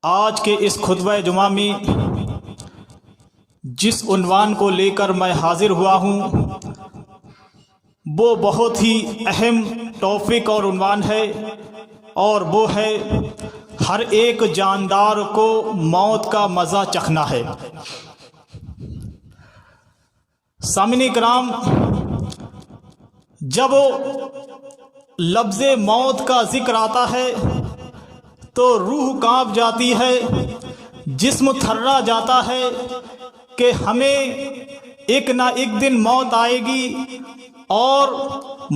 آج کے اس خطبہ جمعہ میں جس عنوان کو لے کر میں حاضر ہوا ہوں وہ بہت ہی اہم ٹاپک اور عنوان ہے، اور وہ ہے ہر ایک جاندار کو موت کا مزہ چکھنا ہے۔ سامعین کرام، جب لفظ موت کا ذکر آتا ہے تو روح کانپ جاتی ہے، جسم تھرا جاتا ہے کہ ہمیں ایک نہ ایک دن موت آئے گی اور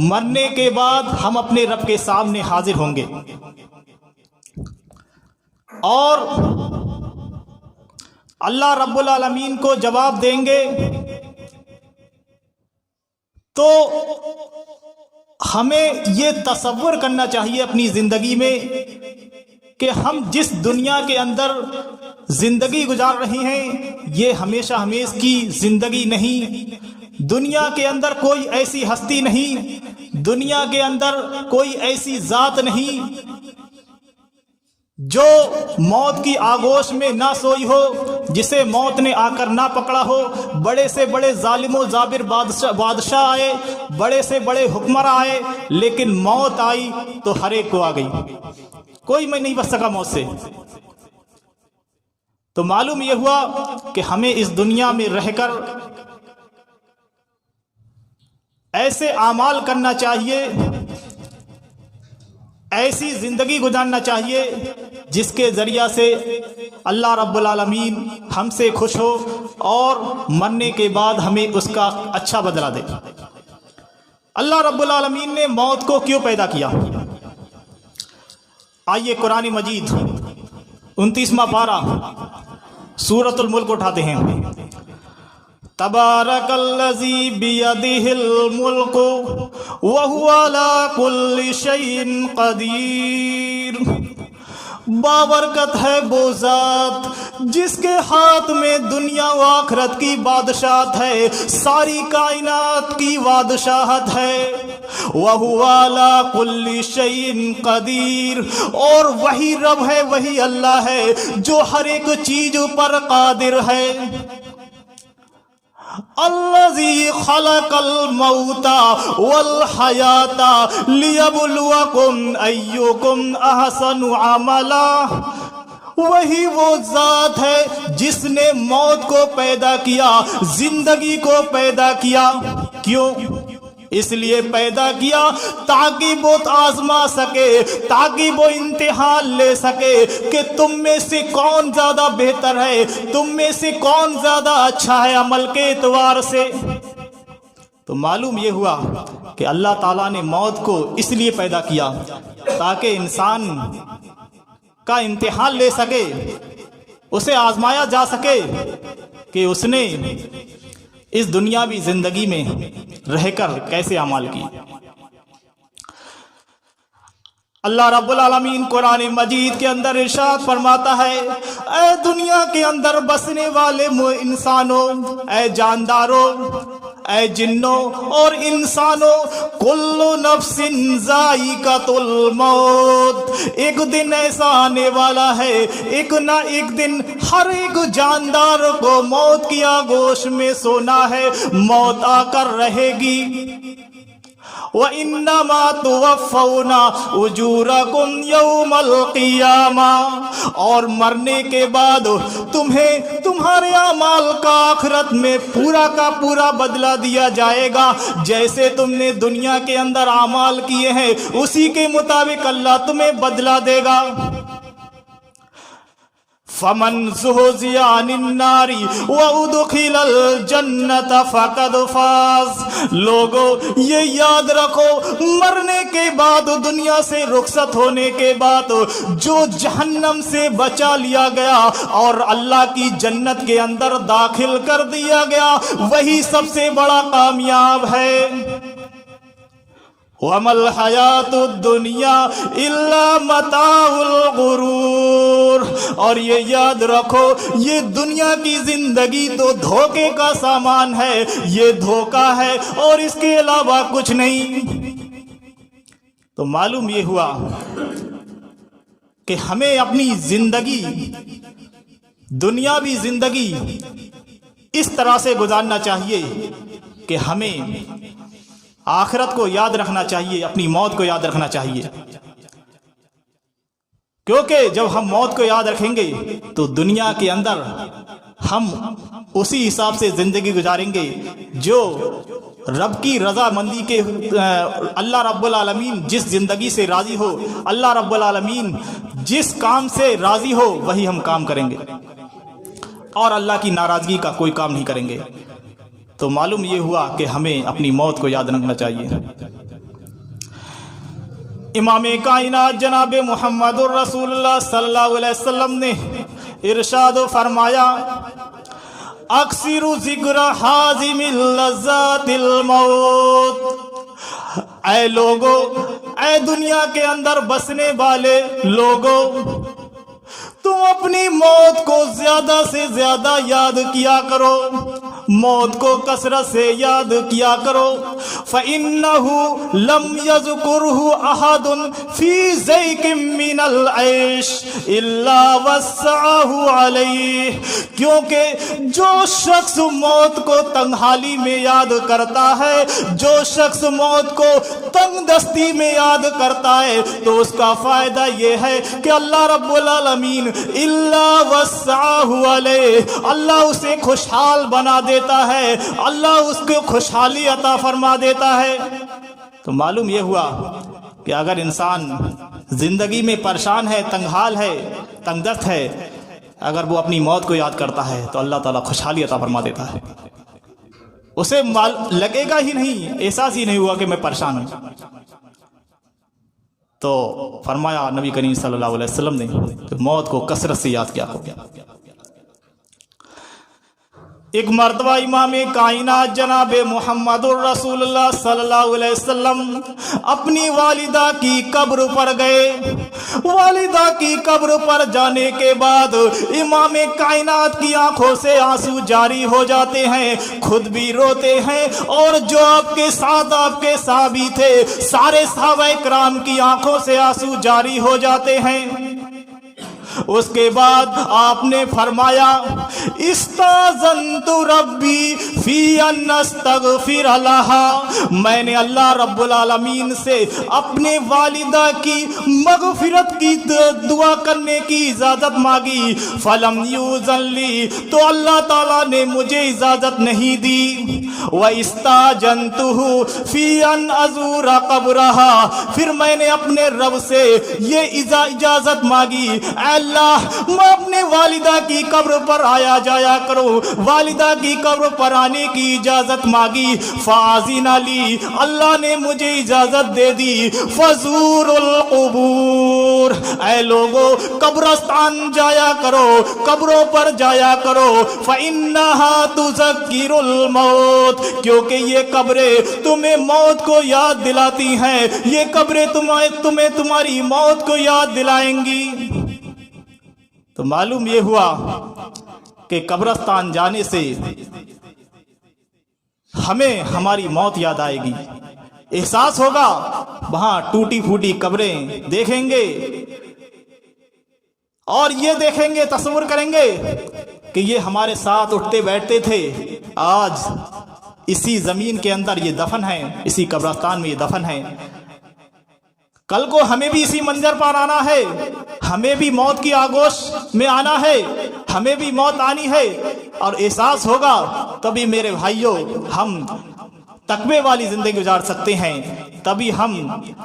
مرنے کے بعد ہم اپنے رب کے سامنے حاضر ہوں گے، اور اللہ رب العالمین کو جواب دیں گے۔ تو ہمیں یہ تصور کرنا چاہیے اپنی زندگی میں کہ ہم جس دنیا کے اندر زندگی گزار رہے ہیں یہ ہمیشہ ہمیش کی زندگی نہیں۔ دنیا کے اندر کوئی ایسی ہستی نہیں، دنیا کے اندر کوئی ایسی ذات نہیں جو موت کی آغوش میں نہ سوئی ہو، جسے موت نے آ کر نہ پکڑا ہو۔ بڑے سے بڑے ظالم و جابر بادشاہ آئے، بڑے سے بڑے حکمراں آئے، لیکن موت آئی تو ہر ایک کو آ گئی، کوئی میں نہیں بچ سکا موت سے۔ تو معلوم یہ ہوا کہ ہمیں اس دنیا میں رہ کر ایسے اعمال کرنا چاہیے، ایسی زندگی گزارنا چاہیے جس کے ذریعہ سے اللہ رب العالمین ہم سے خوش ہو اور مرنے کے بعد ہمیں اس کا اچھا بدلہ دے۔ اللہ رب العالمین نے موت کو کیوں پیدا کیا؟ آئیے قرآن مجید 29واں پارہ سورۃ الملک اٹھاتے ہیں۔ تبارک الذی بیدہ الملک وہو علی کل شیء قدیر۔ بابرکت ہے وہ ذات جس کے ہاتھ میں دنیا و آخرت کی بادشاہت ہے، ساری کائنات کی بادشاہت ہے۔ وَهُوَ عَلَى كُلِّ شَيْءٍ قَدِيرٌ، اور وہی رب ہے، وہی اللہ ہے جو ہر ایک چیز پر قادر ہے۔ الذی خلق الموت والحیات لیبلوکم ایکم احسن عملا۔ وہی وہ ذات ہے جس نے موت کو پیدا کیا، زندگی کو پیدا کیا۔ کیوں؟ اس لیے پیدا کیا تاکہ وہ آزما سکے، تاکہ وہ امتحان لے سکے کہ تم میں سے کون زیادہ بہتر ہے، تم میں سے کون زیادہ اچھا ہے عمل کے اعتبار سے۔ تو معلوم یہ ہوا کہ اللہ تعالیٰ نے موت کو اس لیے پیدا کیا تاکہ انسان کا امتحان لے سکے، اسے آزمایا جا سکے کہ اس نے اس دنیاوی زندگی میں رہ کر کیسے اعمال کی۔ اللہ رب العالمین قرآن مجید کے اندر ارشاد فرماتا ہے، اے دنیا کے اندر بسنے والے انسانوں، اے جانداروں، اے جنوں اور انسانوں، کل نفس ذائقۃ الموت، ایک دن ایسا آنے والا ہے، ایک نہ ایک دن ہر ایک جاندار کو موت کی آغوش میں سونا ہے، موت آ کر رہے گی۔ وَإِنَّمَا تُوَفَّوْنَ أُجُورَكُمْ يَوْمَ الْقِيَامَةِ، اور مرنے کے بعد تمہیں تمہارے اعمال کا آخرت میں پورا کا پورا بدلہ دیا جائے گا۔ جیسے تم نے دنیا کے اندر اعمال کیے ہیں اسی کے مطابق اللہ تمہیں بدلہ دے گا۔ فمن زحزح عن النار وادخل الجنۃ فقد فاز۔ لوگوں یہ یاد رکھو، مرنے کے بعد، دنیا سے رخصت ہونے کے بعد جو جہنم سے بچا لیا گیا اور اللہ کی جنت کے اندر داخل کر دیا گیا، وہی سب سے بڑا کامیاب ہے۔ وَمَا الْحَيَاةُ الدُّنْيَا إِلَّا مَتَاعُ الْغُرُورِ، اور یہ یاد رکھو یہ دنیا کی زندگی تو دھوکے کا سامان ہے، یہ دھوکہ ہے اور اس کے علاوہ کچھ نہیں۔ تو معلوم یہ ہوا کہ ہمیں اپنی زندگی دنیاوی زندگی اس طرح سے گزارنا چاہیے کہ ہمیں آخرت کو یاد رکھنا چاہیے، اپنی موت کو یاد رکھنا چاہیے، کیونکہ جب ہم موت کو یاد رکھیں گے تو دنیا کے اندر ہم اسی حساب سے زندگی گزاریں گے جو رب کی رضا مندی کے اللہ رب العالمین جس زندگی سے راضی ہو، اللہ رب العالمین جس کام سے راضی ہو وہی ہم کام کریں گے، اور اللہ کی ناراضگی کا کوئی کام نہیں کریں گے۔ تو معلوم یہ ہوا کہ ہمیں اپنی موت کو یاد رکھنا چاہیے۔ امام کائنات جناب محمد الرسول اللہ صلی اللہ علیہ وسلم نے ارشاد فرمایا، اکثر ذکر حازم اللذات الموت، اے لوگو، اے دنیا کے اندر بسنے والے لوگو، تم اپنی موت کو زیادہ سے زیادہ یاد کیا کرو، موت کو کثرت سے یاد کیا کرو، فَإِنَّهُ لَمْ يَذْكُرْهُ أَحَدٌ فِي ضَيْقٍ مِّنَ الْعَيْشِ إِلَّا وَسَّعَهُ عَلَيْهِ، کیونکہ جو شخص موت کو تنہالی میں یاد کرتا ہے، جو شخص موت کو تنگ دستی میں یاد کرتا ہے، تو اس کا فائدہ یہ ہے کہ اللہ رب العالمین الا وسعہ علیہ، اللہ اسے خوشحال بنا دیتا ہے، اللہ اس کو خوشحالی عطا فرما دیتا ہے۔ تو معلوم یہ ہوا کہ اگر انسان زندگی میں پریشان ہے، تنگ حال ہے، تنگ دست ہے، اگر وہ اپنی موت کو یاد کرتا ہے تو اللہ تعالیٰ خوشحالی عطا فرما دیتا ہے، اسے لگے گا ہی نہیں، احساس ہی نہیں ہوا کہ میں پریشان ہوں۔ تو فرمایا نبی کریم صلی اللہ علیہ وسلم نے کہ موت کو کثرت سے یاد کیا ہو۔ ایک مرتبہ امام کائنات جناب محمد الرسول اللہ صلی اللہ علیہ وسلم اپنی والدہ کی قبر پر گئے۔ والدہ کی قبر پر جانے کے بعد امام کائنات کی آنکھوں سے آنسو جاری ہو جاتے ہیں، خود بھی روتے ہیں، اور جو آپ کے ساتھ آپ کے صحابی تھے سارے صحابہ کرام کی آنکھوں سے آنسو جاری ہو جاتے ہیں۔ اس کے بعد آپ نے فرمایا، استاذنت ربی فی ان استغفر لها، میں نے اللہ رب العالمین سے اپنے والدہ کی مغفرت کی دعا کرنے کی اجازت مانگی، فلم یؤذن لی، تو اللہ تعالیٰ نے مجھے اجازت نہیں دی، واستاذنتہ فی ان ازور قبرها، پھر میں نے اپنے رب سے یہ اجازت مانگی، اے اللہ میں اپنے والدہ کی قبر پر آیا جایا کروں، والدہ کی قبر پر آنے کی اجازت مانگی، فاذن لی، اللہ نے مجھے اجازت دے دی، فزور القبور، اے لوگو قبرستان جایا کرو، قبروں پر جایا کرو، فإنها تذکر الموت، کیونکہ یہ قبریں تمہیں موت کو یاد دلاتی ہیں، یہ قبریں تمہیں تمہاری موت کو یاد دلائیں گی۔ تو معلوم یہ ہوا کہ قبرستان جانے سے ہمیں ہماری موت یاد آئے گی، احساس ہوگا، وہاں ٹوٹی پھوٹی قبریں دیکھیں گے اور یہ دیکھیں گے، تصور کریں گے کہ یہ ہمارے ساتھ اٹھتے بیٹھتے تھے، آج اسی زمین کے اندر یہ دفن ہیں، اسی قبرستان میں یہ دفن ہیں، کل کو ہمیں بھی اسی منظر پر آنا ہے، ہمیں بھی موت کی آگوش میں آنا ہے، ہمیں بھی موت آنی ہے، اور احساس ہوگا تبھی میرے بھائیوں ہم تقوی والی زندگی گزار سکتے ہیں، تبھی ہم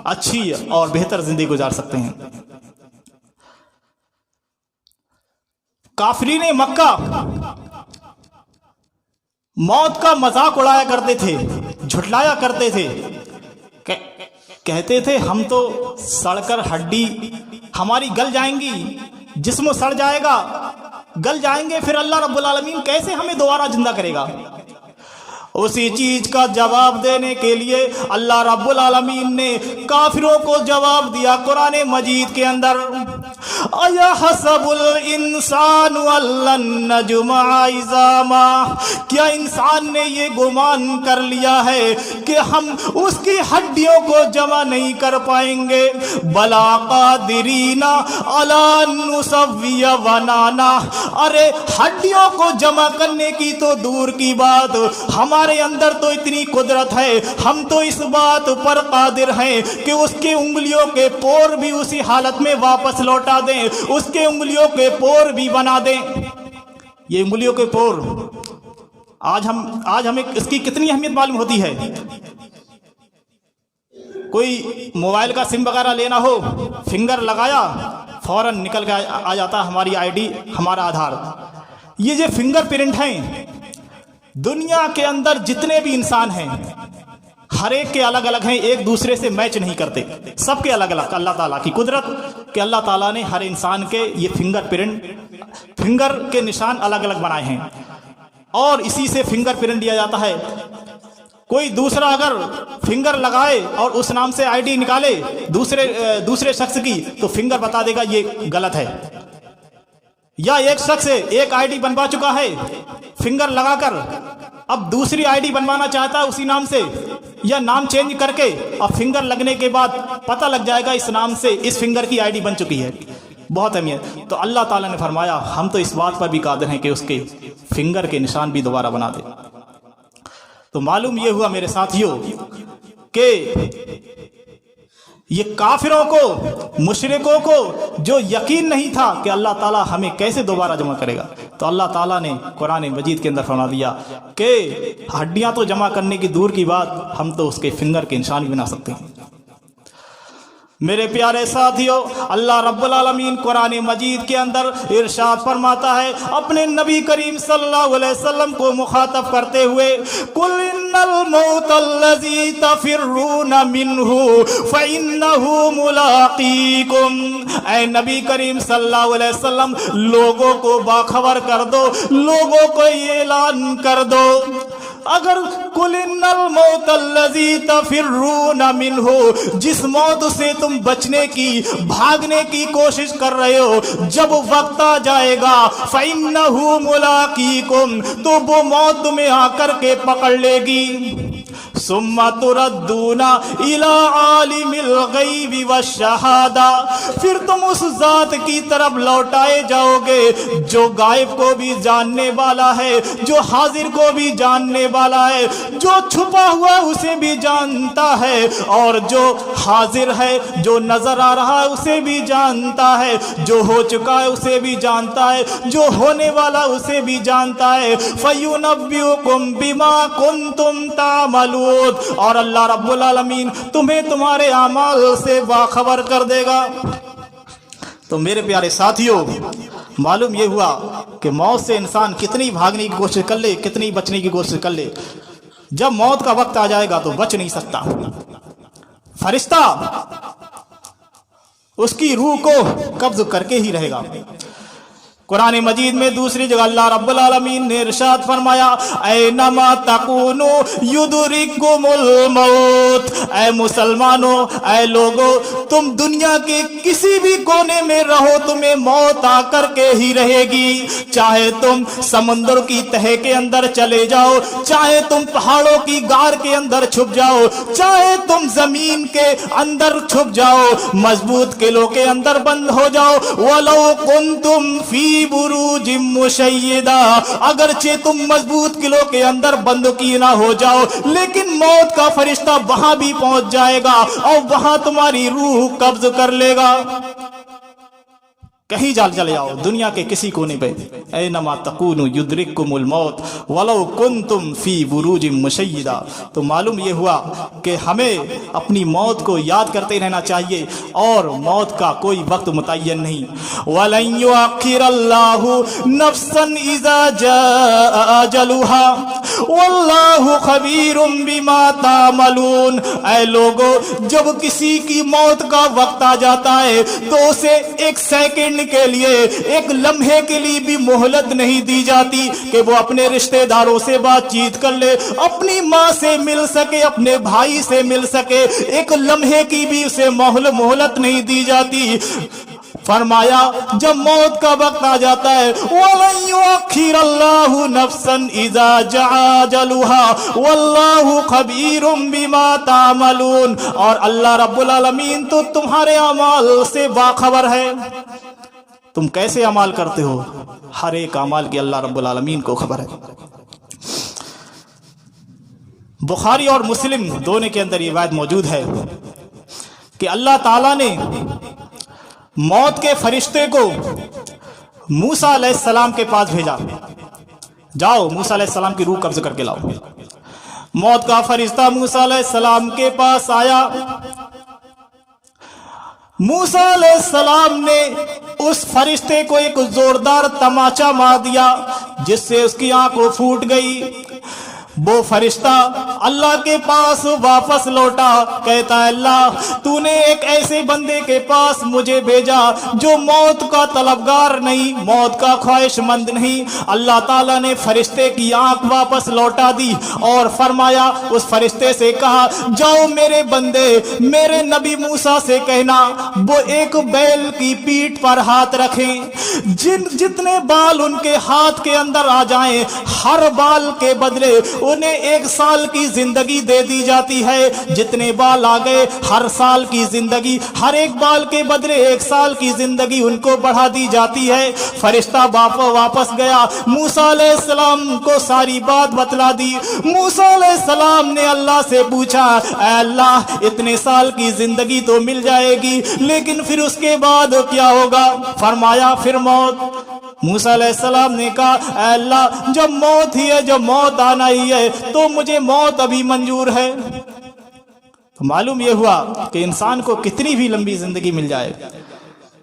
اچھی اور بہتر زندگی گزار سکتے ہیں۔ کافرین مکہ موت کا مذاق اڑایا کرتے تھے، جھٹلایا کرتے تھے، کہتے تھے ہم تو سڑ کر ہڈی ہماری گل جائیں گی، جسم سڑ جائے گا، گل جائیں گے، پھر اللہ رب العالمین کیسے ہمیں دوبارہ زندہ کرے گا؟ اسی چیز کا جواب دینے کے لیے اللہ رب العالمین نے کافروں کو جواب دیا قرآن مجید کے اندر، अयहसबुल इंसानु अल्लन नजमअ इज़ामा, क्या इंसान ने ये गुमान कर लिया है कि हम उसकी हड्डियों को जमा नहीं कर पाएंगे। बला कादिरीना अला नुसव्विय बनाना, अरे हड्डियों को जमा करने की तो दूर की बात, हमारे अंदर तो इतनी कुदरत है, हम तो इस बात पर कादिर हैं कि उसके उंगलियों के पोर भी उसी हालत में वापस लौटा दें, उसके उंगलियों के पोर भी बना दें। ये उंगलियों के पोर आज हमें इसकी कितनी अहमियत मालूम होती है। कोई मोबाइल का सिम वगैरह लेना हो, फिंगर लगाया फौरन निकल के आ जाता हमारी आईडी, हमारा आधार। ये जो फिंगर प्रिंट हैं, दुनिया के अंदर जितने भी इंसान हैं हर एक के अलग अलग हैं, एक दूसरे से मैच नहीं करते, सबके अलग अलग। अल्लाह ताला की कुदरत कि अल्लाह ताला ने हर इंसान के ये फिंगर प्रिंट, फिंगर के निशान अलग अलग बनाए हैं और इसी से फिंगर प्रिंट दिया जाता है। कोई दूसरा अगर फिंगर लगाए और उस नाम से आईडी निकाले दूसरे शख्स की, तो फिंगर बता देगा ये गलत है। या एक शख्स एक आईडी बनवा चुका है फिंगर लगाकर, अब दूसरी आईडी बनवाना चाहता है उसी नाम से, या नाम चेंज करके, अब फिंगर लगने के बाद पता लग जाएगा इस नाम से इस फिंगर की आईडी बन चुकी है। बहुत अहमियत। तो अल्लाह ताला ने फरमाया हम तो इस बात पर भी कादिर हैं कि उसके फिंगर के निशान भी दोबारा बना दे। तो मालूम ये हुआ मेरे साथियों कि ये काफिरों को, मुशरिकों को जो यकीन नहीं था कि अल्लाह ताला हमें कैसे दोबारा जमा करेगा, तो अल्लाह ताला ने कुरान मजीद के अंदर फरमा दिया कि हड्डियां तो जमा करने की दूर की बात, हम तो उसके फिंगर के निशान भी बना सकते हैं। मेरे प्यारे साथियों, अल्लाह रब्बुल आलमीन कुरान मजीद के अंदर इरशाद फरमाता है अपने नबी करीम सल्लल्लाहु अलैहि वसल्लम को मुखातब करते हुए, कुल इन्नल मौतल्लज़ी तफिर्रूना मिन्हु फ़इन्नहु मुलाक़ीकुम। ऐ नबी करीम सल्लल्लाहु अलैहि वसल्लम, लोगों को बाखबर कर दो, लोगों को ये ऐलान कर दो, अगर कुल इन्नल मौतल्लज़ी तफिर्रूना मिन्हु, जिस मौत से तुम बचने की, भागने की कोशिश कर रहे हो, जब वक्त आ जाएगा फ़इन्नहु मुलाक़ीकुम, तो वो मौत तुम्हें आकर के पकड़ लेगी। सुम्मा तुरद्दूना इला आलिमिल गैबि वश्शहादा, फिर तुम उस जात की तरफ लौटाए जाओगे जो गायब को भी जानने वाला है, जो हाजिर को भी जानने वाला है, जो छुपा हुआ उसे भी जानता है, और जो हाजिर है, जो नजर आ रहा है उसे भी जानता है, जो हो चुका है उसे भी जानता है, जो होने वाला उसे भी जानता है। फयुनब्बिउकुम बिमा कुंतुम तामलून, और अल्लाह रब्बुल आलमीन तुम्हें तुम्हारे अमाल से बाखबर कर देगा। तो मेरे प्यारे साथियों, मालूम ये हुआ कि मौत से इंसान कितनी भागने की कोशिश कर ले, कितनी बचने की कोशिश कर ले, जब मौत का वक्त आ जाएगा तो बच नहीं सकता। फरिश्ता उसकी रूह को कब्ज करके ही रहेगा। कुरान मजीद में दूसरी जगह अल्लाह रब्बुल आलमीन ने इरशाद फरमाया, ऐनमा तकूनु युदरिकुमुल मौत। ऐ मुसलमानों, ऐ लोगों, तुम दुनिया के किसी भी कोने में रहो, तुम्हें मौत आकर के ही रहेगी। चाहे तुम समुद्र की तह के अंदर चले जाओ, चाहे तुम पहाड़ों की गार के अंदर छुप जाओ, चाहे तुम जमीन के अंदर छुप जाओ, मजबूत किलों के अंदर बंद हो जाओ, वलो कुंतुम फी बुरूजिम मुशय्यदा, अगरचे तुम मजबूत किलों के अंदर बंद की ना हो जाओ, लेकिन मौत का फरिश्ता वहां भी पहुंच जाएगा और वहां तुम्हारी रूह कब्ज कर लेगा। कहीं चले जाओ दुनिया के किसी कोने पे, ऐनमा तकूनु युद्रिकुमुल मौत वलो कुंतुम फी बुरूजिम मुशय्यदा। तो मालूम ये हुआ कि हमें अपनी मौत को याद करते रहना चाहिए और मौत का कोई वक्त मुतय्यन नहीं। वलन युअख्खिरल्लाहु नफ्सन इज़ा जाअ अजलुहा वल्लाहु खबीरुम बिमा तामलून। ऐ लोगों, जब किसी की मौत का वक्त आ जाता है तो उसे एक सेकंड के लिए, एक लम्हे के लिए भी मोहलत नहीं दी जाती कि वो अपने रिश्तेदारों से बातचीत कर ले, अपनी माँ से मिल सके, अपने भाई से मिल सके, एक लम्हे की भी उसे मोहलत नहीं दी जाती। फरमाया जब मौत का वक्त आ जाता है वलन युअख्खिरल्लाहु नफ्सन इज़ा जआ अजलुहा वल्लाहु खबीरुम बिमा तामलून, और अल्लाह रब्बुल आलमीन तो तुम्हारे अमाल से बाखबर है, तुम कैसे अमाल करते हो, हर एक अमाल की अल्लाह रब्बुल आलमीन को खबर है। बुखारी और मुस्लिम दोनों के अंदर ये बात मौजूद है कि अल्लाह ताला ने मौत के फरिश्ते को मूसा अलैहिस्सलाम के पास भेजा, जाओ मूसा अलैहिस्सलाम की रूह कब्ज करके लाओ। मौत का फरिश्ता मूसा अलैहिस्सलाम के पास आया। मूसा अलैहिस्सलाम ने उस फरिश्ते को एक जोरदार तमाचा मार दिया जिससे उसकी आंखें फूट गई। वो फरिश्ता अल्लाह के पास वापस लौटा, कहता है अल्लाह तूने एक ऐसे बंदे के पास मुझे भेजा जो मौत का तलबगार नहीं, मौत का ख्वाहिशमंद नहीं। अल्लाह ताला ने फरिश्ते की आंख वापस लौटा दी और फरमाया, उस फरिश्ते से कहा जाओ मेरे बंदे मेरे नबी मूसा से कहना वो एक बैल की पीठ पर हाथ रखें, जितने बाल उनके हाथ के अंदर आ जाएं हर बाल के बदले उन्हें 1 साल की जिंदगी दे दी जाती है। जितने बाल आ गए हर साल की जिंदगी, हर एक बाल के बदले 1 साल की जिंदगी उनको बढ़ा दी जाती है। फरिश्ता वापस गया, मूसा अलैहिस्सलाम को सारी बात बतला दी। मूसा अलैहिस्सलाम ने अल्लाह से पूछा, ऐ अल्लाह इतने साल की जिंदगी तो मिल जाएगी लेकिन फिर उसके बाद क्या होगा? फरमाया फिर मौत। मूसा अलैहिस्सलाम ने कहा, ऐ अल्लाह जब मौत ही है, जब मौत आना ही है तो मुझे मौत अभी मंजूर है। तो मालूम यह हुआ कि इंसान को कितनी भी लंबी जिंदगी मिल जाए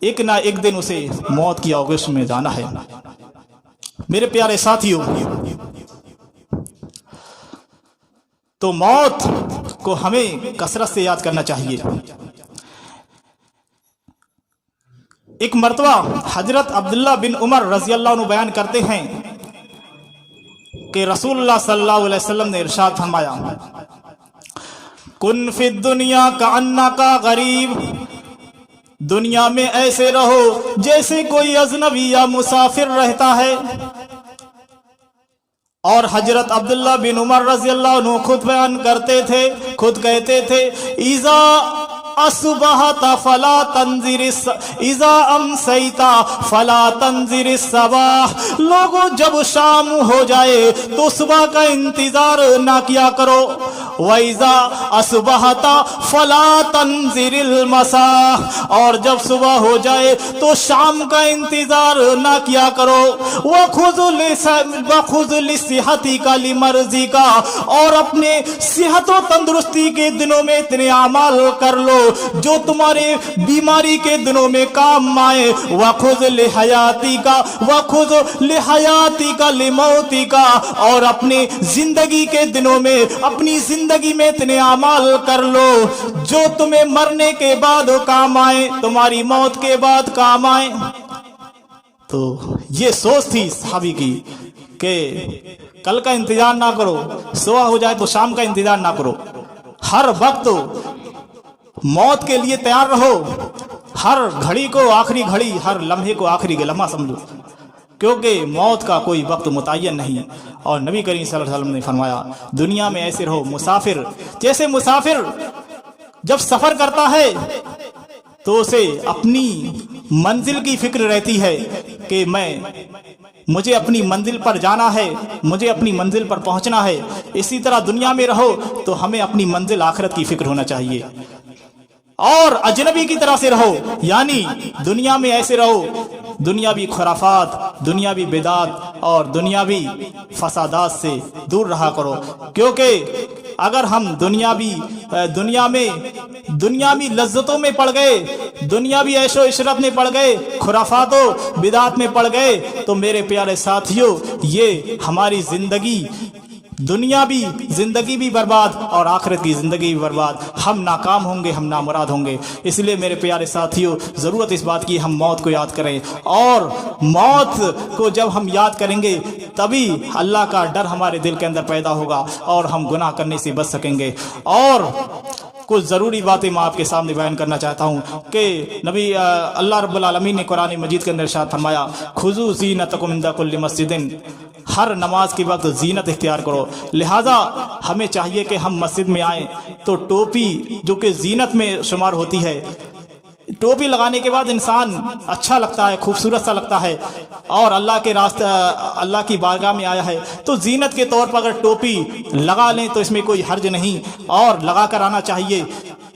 एक ना एक दिन उसे मौत की आगोश में जाना है। मेरे प्यारे साथियों, तो मौत को हमें कसरत से याद करना चाहिए। एक मर्तबा हजरत अब्दुल्ला बिन उमर रजी अल्लाह अन्हु बयान करते हैं कि रसूलुल्लाह सल्लल्लाहु अलैहि वसल्लम ने इरशाद फरमाया, कुन फिद दुनिया का अन्ना का गरीब, दुनिया में ऐसे रहो जैसे कोई अजनबी या मुसाफिर रहता है। और हजरत अब्दुल्ला बिन उमर रजी अल्लाह अन्हु खुद बयान करते थे, खुद कहते थे, इज़ा असबहता फला तंजिरिस इज़ा अमसैता फला तंजिरिस सबाह, लोगों जब शाम हो जाए तो सुबह का इंतजार ना किया करो। वइज़ा असबहता फला तंजिरिल मसाह, और जब सुबह हो जाए तो शाम का इंतजार ना किया करो। वखुज़ लिसिहती का लिमर्जी का, और अपने सेहत और तंदुरुस्ती के दिनों में इतने अमाल कर लो जो तुम्हारे बीमारी के दिनों में काम आए। वखुज़ लिहयाती का, वखुज़ लिहयाती का लिमौती का, और अपने जिंदगी के दिनों में अपनी जिंदगी में इतने अमाल कर लो जो तुम्हें मरने के बाद काम आए, तुम्हारी मौत के बाद काम आए। तो ये सोच थी सहाबी की कि कल का इंतजार ना करो, सुबह हो जाए तो शाम का इंतजार ना करो, हर वक्त मौत के लिए तैयार रहो, हर घड़ी को आखिरी घड़ी, हर लम्हे को आखिरी लम्हा समझो, क्योंकि मौत का कोई वक्त मुतय्यन नहीं। और नबी करीम सल्लल्लाहु अलैहि वसल्लम ने फरमाया, दुनिया में ऐसे रहो मुसाफिर, जैसे मुसाफिर जब सफर करता है तो उसे अपनी मंजिल की फिक्र रहती है कि मुझे अपनी मंजिल पर जाना है, मुझे अपनी मंजिल पर पहुंचना है। इसी तरह दुनिया में रहो तो हमें अपनी मंजिल आखिरत की फिक्र होना चाहिए। और अजनबी की तरह से रहो, यानी दुनिया में ऐसे रहो दुनियावी खुराफात, दुनियावी बिदात और दुनियावी फसादात से दूर रहा करो, क्योंकि अगर हम दुनियावी लज्जतों में पड़ गए, दुनियावी ऐशो इशरत में पड़ गए, खुराफातों बिदात में पड़ गए, तो मेरे प्यारे साथियों ये हमारी जिंदगी, दुनियावी जिंदगी भी बर्बाद और आखिरत की जिंदगी भी बर्बाद, हम नाकाम होंगे, हम नामुराद होंगे। इसलिए मेरे प्यारे साथियों, ज़रूरत इस बात की हम मौत को याद करें, और मौत को जब हम याद करेंगे तभी अल्लाह का डर हमारे दिल के अंदर पैदा होगा और हम गुनाह करने से बच सकेंगे। और कुछ ज़रूरी बातें मैं आपके सामने बयान करना चाहता हूँ कि नबी अल्लाह रब्बुल आलमीन ने कुरान मजीद के अंदर इरशाद फरमाया, खुज़ू ज़ीनतकुम इंदा कुल्लि मस्जिदिन, हर नमाज के वक्त जीनत इख्तियार करो। लिहाजा हमें चाहिए कि हम मस्जिद में आएँ तो टोपी जो कि जीनत में शुमार होती है, टोपी लगाने के बाद इंसान अच्छा लगता है, खूबसूरत सा लगता है और अल्लाह के रास्ते अल्लाह की बारगाह में आया है, तो जीनत के तौर पर अगर टोपी लगा लें तो इसमें कोई हर्ज नहीं और लगा कर आना चाहिए।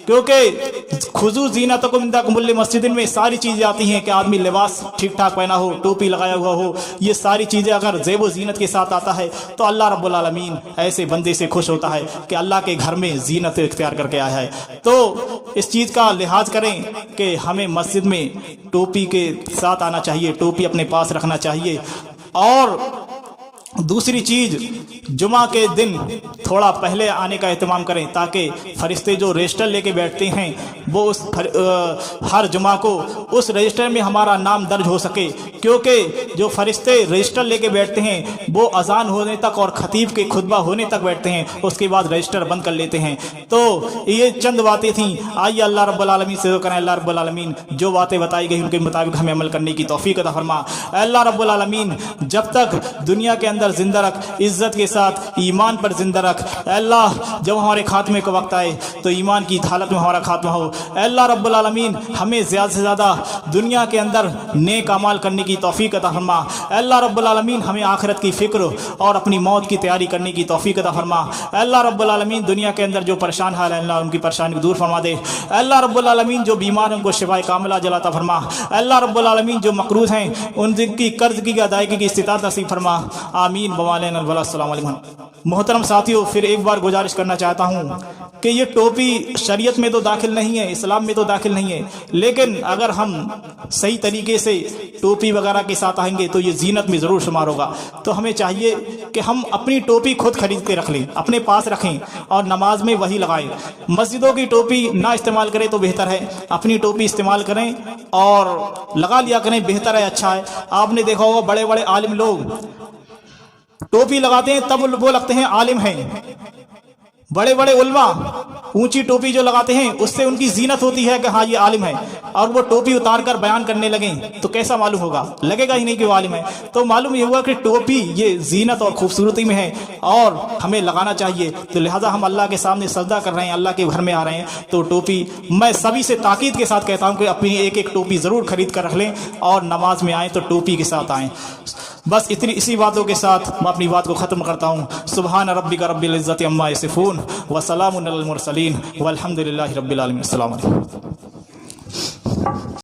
क्योंकि खुजू ज़ीनतकुम इंदा कुल्लि मस्जिदिन में सारी चीज़ें आती हैं कि आदमी लिबास ठीक ठाक पहना हो, टोपी लगाया हुआ हो, ये सारी चीज़ें अगर ज़ेब व ज़ीनत के साथ आता है तो अल्लाह रब्बुल आलमीन ऐसे बंदे से खुश होता है कि अल्लाह के घर में ज़ीनत इख्तियार करके आया है। तो इस चीज़ का लिहाज करें कि हमें मस्जिद में टोपी के साथ आना चाहिए, टोपी अपने पास रखना चाहिए। और दूसरी चीज़, जुमा के दिन थोड़ा पहले आने का एहतमाम करें ताकि फरिश्ते जो रजिस्टर लेके बैठते हैं वो हर जुमा को उस रजिस्टर में हमारा नाम दर्ज हो सके। क्योंकि जो फरिश्ते रजिस्टर लेके बैठते हैं वो अजान होने तक और खतीब के खुतबा होने तक बैठते हैं, उसके बाद रजिस्टर बंद कर लेते हैं। तो ये चंद बातें थीं। आइए अल्लाह रब्बुल आलमीन से दुआ करें, अल्लाह रब्बुल आलमीन जो बातें बताई गई उनके मुताबिक हमें अमल करने की तौफीक अता फरमा। अल्लाह रब्बुल आलमीन जब तक दुनिया के अंदर जिंदा रख, इज्जत के साथ ईमान पर जिंदा रख। अल्लाह जब हमारे खात्मे का वक्त आए तो ईमान की हालत में हमारा खात्मा हो। अल्लाह रब्बुल आलमीन हमें ज़्यादा से ज़्यादा दुनिया के अंदर नेक अमाल करने की तौफीक अता फरमा। अल्लाह रब्बुल आलमीन हमें आखिरत की फ़िक्र और अपनी मौत की तैयारी करने की तौफीक अता फरमा। अल्लाह रब्बुल आलमीन दुनिया के अंदर जो परेशान हाल है अल्लाह उनकी परेशानी को दूर फरमा दे। अल्लाह रब्बुल आलमीन जो बीमार हैं उनको शिफाए कामिला जलाता फरमा। अल्लाह रब्बुल आलमीन जो मकरूज़ हैं उनकी कर्ज की अदायगी की इस्तिताअत नसीब फरमा। आमीन बवालेन अस्सलाम वालेकुम। मोहतरम साथियों, फिर एक बार गुजारिश करना चाहता हूँ कि ये टोपी शरीयत में तो दाखिल नहीं है, इस्लाम में तो दाखिल नहीं है, लेकिन अगर हम सही तरीके से टोपी वगैरह के साथ आएंगे तो ये जीनत में ज़रूर शुमार होगा। तो हमें चाहिए कि हम अपनी टोपी खुद खरीद के रख लें, अपने पास रखें और नमाज में वही लगाएं। मस्जिदों की टोपी ना इस्तेमाल करें तो बेहतर है, अपनी टोपी इस्तेमाल करें और लगा लिया करें, बेहतर है, अच्छा है। आपने देखा होगा बड़े बड़े आलिम लोग टोपी लगाते हैं तब वो लगते हैं आलिम हैं। बड़े बड़े उल्मा ऊंची टोपी जो लगाते हैं उससे उनकी जीनत होती है कि हाँ ये आलिम है, और वो टोपी उतार कर बयान करने लगें तो कैसा मालूम होगा, लगेगा ही नहीं कि वो आलिम है। तो मालूम ये हुआ कि टोपी ये जीनत और खूबसूरती में है और हमें लगाना चाहिए। तो लिहाजा हम अल्लाह के सामने सजदा कर रहे हैं, अल्लाह के घर में आ रहे हैं, तो टोपी मैं सभी से ताकीद के साथ कहता हूँ कि अपनी एक एक टोपी ज़रूर खरीद कर रख लें और नमाज में आएँ तो टोपी के साथ आएँ। बस इसी बातों के साथ मैं अपनी बात को ख़त्म करता हूँ। सुबहान रब्बिका रब्बिल इज़्ज़ति अम्मा यसिफून व सलामुन अलल मुरसलीन वल्हम्दुलिल्लाहि रब्बिल आलमीन। अस्सलामु अलैकुम।